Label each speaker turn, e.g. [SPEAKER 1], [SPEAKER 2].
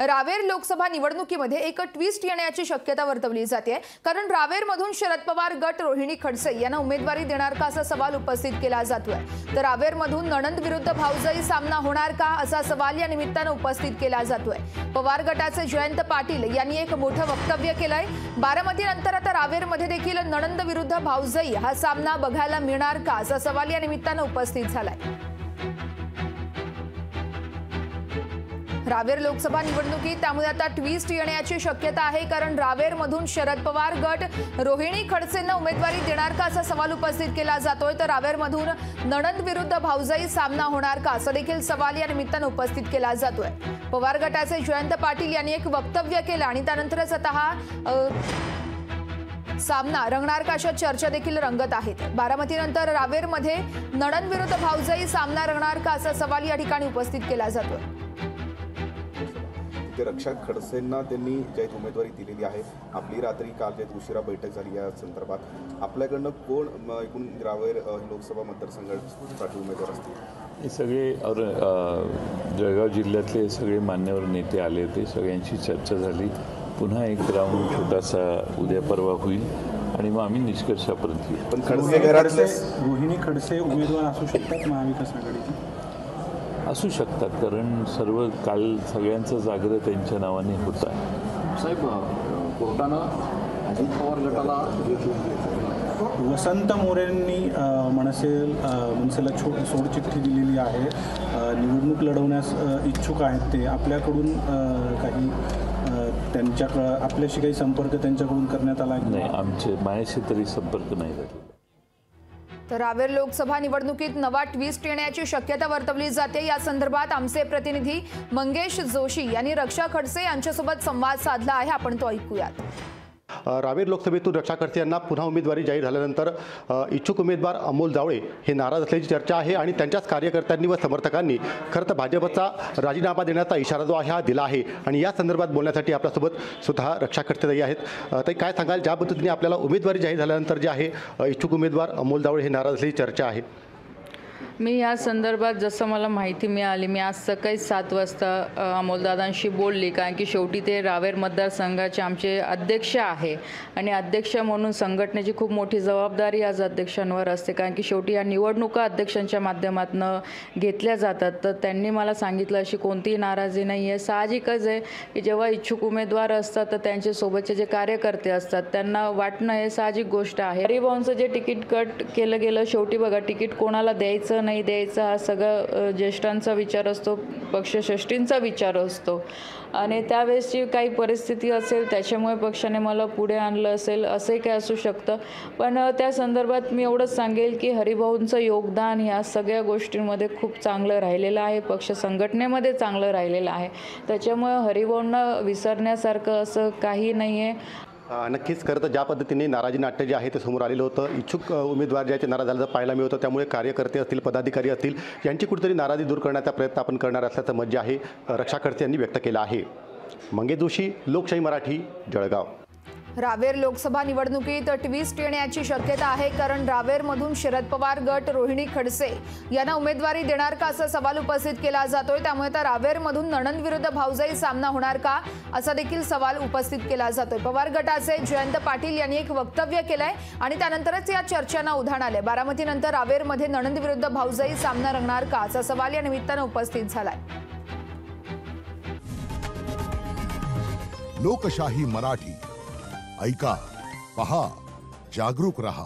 [SPEAKER 1] रावेर लोकसभा निवडणुकीमध्ये एक ट्विस्ट येण्याची शक्यता वर्तवली जाते, कारण रावेरमधून शरद पवार गट रोहिणी खडसे यांना उमेदवारी देणार का असा सवाल उपस्थित केला जातोय। तर रावेरमधून नणंद विरुद्ध भाऊजाई सामना होणार का असा सवाल या निमित्ताने उपस्थित केला जातोय। पवार गटाचे जयंत पाटील यांनी एक मोठं वक्तव्य केलंय। बारामतीनंतर आता रावेरमध्ये देखील नणंद विरुद्ध भाऊजाई हा सामना बघायला मिळणार का असा सवाल या निमित्ताने उपस्थित झालाय। रावेर लोकसभा निवडणुकीत त्यामुळे आता ट्विस्ट येण्याची शक्यता आहे, कारण रावेरमधून शरद पवार गट रोहिणी खडसेंना उमेदवारी देणार का असा सवाल उपस्थित केला जातोय। तर रावेरमधून नणंद विरुद्ध भाऊजाई सामना होणार का असा देखील सवाल या निमित्ताने उपस्थित केला जातोय। पवार गटाचे जयंत पाटील यांनी एक वक्तव्य केलं आणि त्यानंतरच आता हा सामना रंगणार का अशा चर्चा देखील रंगत आहेत। बारामतीनंतर रावेरमध्ये नणंद विरुद्ध भाऊजाई सामना रंगणार का असा सवाल या ठिकाणी उपस्थित केला जातोय।
[SPEAKER 2] रक्षा खडसेंना त्यांनी ज्या उमेदवारी दिलेली आहे, आपली रात्री काल जे उशिरा बैठक झाली या संदर्भात आपल्याकडनं कोण एकूण रावेर लोकसभा मतदारसंघासाठी उमेदवार असतील?
[SPEAKER 3] हे सगळे जळगाव जिल्ह्यातले सगळे मान्यवर नेते आले होते, सगळ्यांची चर्चा झाली। पुन्हा एक राऊंड छोटासा उद्या परवा होईल आणि मग आम्ही निष्कर्षापर्यंत येऊ।
[SPEAKER 2] पण खडसे घरातले
[SPEAKER 4] रोहिणी खडसे उमेदवार असू शकतात महाविकास आघाडीचे?
[SPEAKER 3] असू शकतात, कारण सर्व काल सगळ्यांचा जागर त्यांच्या नावाने होता।
[SPEAKER 5] साहेब, कोर्टानं अजित पवार गटाला
[SPEAKER 4] वसंत मोरेंनी मनसेला सोडचिठ्ठी दिलेली आहे, निवडणूक लढवण्यास इच्छुक आहेत ते। आपल्याकडून काही आपल्याशी काही संपर्क त्यांच्याकडून करण्यात आला
[SPEAKER 3] नाही? माझ्याशी तरी संपर्क नाही झाला।
[SPEAKER 1] तर रावेर लोकसभा निवडणुकीत नवा ट्विस्ट येण्याची शक्यता वर्तवली जाते। या संदर्भात आमचे प्रतिनिधी मंगेश जोशी यांनी रक्षा खडसे यांच्यासोबत संवाद साधला आहे, आपण तो ऐकूयात।
[SPEAKER 6] रावेर लोकसभेतून रक्षा खडसे यांना पुन्हा उमेदवारी जाहीर झाल्यानंतर इच्छुक उमेदवार अमोल जावळे हे नाराज असल्याची चर्चा आहे आणि त्यांच्याच कार्यकर्त्यांनी व समर्थकांनी खरं तर भाजपचा राजीनामा देण्याचा इशारा जो आहे हा दिला आहे। आणि या संदर्भात बोलण्यासाठी आपल्यासोबत स्वतः रक्षा खडसे आहेत। तर काय सांगाल, ज्या पद्धतीने आपल्याला उमेदवारी जाहीर झाल्यानंतर जे आहे इच्छुक उमेदवार अमोल जावळे हे नाराज असल्याची चर्चा आहे?
[SPEAKER 7] मी या संदर्भात जसं मला माहिती मिळाली, मी आज सकाळी 7 वाजता अमोलदादांशी बोलली, कारण की शेवटी ते रावेर मतदारसंघाचे आमचे अध्यक्ष आहे आणि अध्यक्ष म्हणून संघटनेची खूप मोठी जबाबदारी आज अध्यक्षांवर असते, कारण की शेवटी या निवडणुका अध्यक्षांच्या माध्यमातून घेतल्या जातात। तर त्यांनी मला सांगितलं अशी कोणतीही नाराजी नाही आहे। साहजिकच आहे की जेव्हा इच्छुक उमेदवार असतात तर त्यांचे सोबतचे जे कार्यकर्ते असतात त्यांना वाटणं हे साहजिक गोष्ट आहे। हरिभाऊंचं जे तिकीट कट केलं गेलं, शेवटी बघा तिकीट कोणाला द्यायचं नाही द्यायचा हा सगळा ज्येष्ठांचा विचार असतो, पक्षश्रेष्ठींचा विचार असतो आणि त्यावेळेसची काही परिस्थिती असेल त्याच्यामुळे पक्षाने मला पुढे आणलं असेल, असंही काय असू शकतं। पण त्या संदर्भात मी एवढंच सांगेल की हरिभाऊंचं योगदान ह्या सगळ्या गोष्टींमध्ये खूप चांगलं राहिलेलं आहे, पक्ष संघटनेमध्ये चांगलं राहिलेलं आहे। त्याच्यामुळे हरिभाऊंना विसरण्यासारखं असं काही नाही आहे।
[SPEAKER 6] नक्कीच, खरं तर ज्या पद्धतीने नाराजी नाट्य जे आहे ते समोर आलेलं होतं, इच्छुक उमेदवार ज्याचे नाराज झाल्याचं पाहायला मिळतं, त्यामुळे कार्यकर्ते असतील, पदाधिकारी असतील, यांची कुठेतरी नाराजी दूर करण्याचा प्रयत्न आपण करणार असल्याचं मत जे आहे रक्षा खडसे यांनी व्यक्त केलं आहे। मंगेश जोशी, लोकशाही मराठी, जळगाव।
[SPEAKER 1] रावेर लोकसभा निवडणुकीत ट्विस्ट येण्याची शक्यता आहे, कारण रावेरमधून शरद पवार गट रोहिणी खडसे यांना उमेदवारी देणार का असा सवाल उपस्थित केला जातोय। त्यामुळे आता रावेरमधून नणंद विरुद्ध भाऊजाई सामना होणार का असा देखील सवाल उपस्थित केला जातोय। पवार गटाचे जयंत पाटील यांनी एक वक्तव्य केलंय आणि त्यानंतरच या चर्चांना उधाण आले। बारामतीनंतर रावेरमध्ये नणंद विरुद्ध भाऊजाई सामना रंगणार का असा सवाल या निमित्ताने उपस्थित झालाय।
[SPEAKER 8] लोकशाही मराठी ऐका, पहा, जागरूक रहा।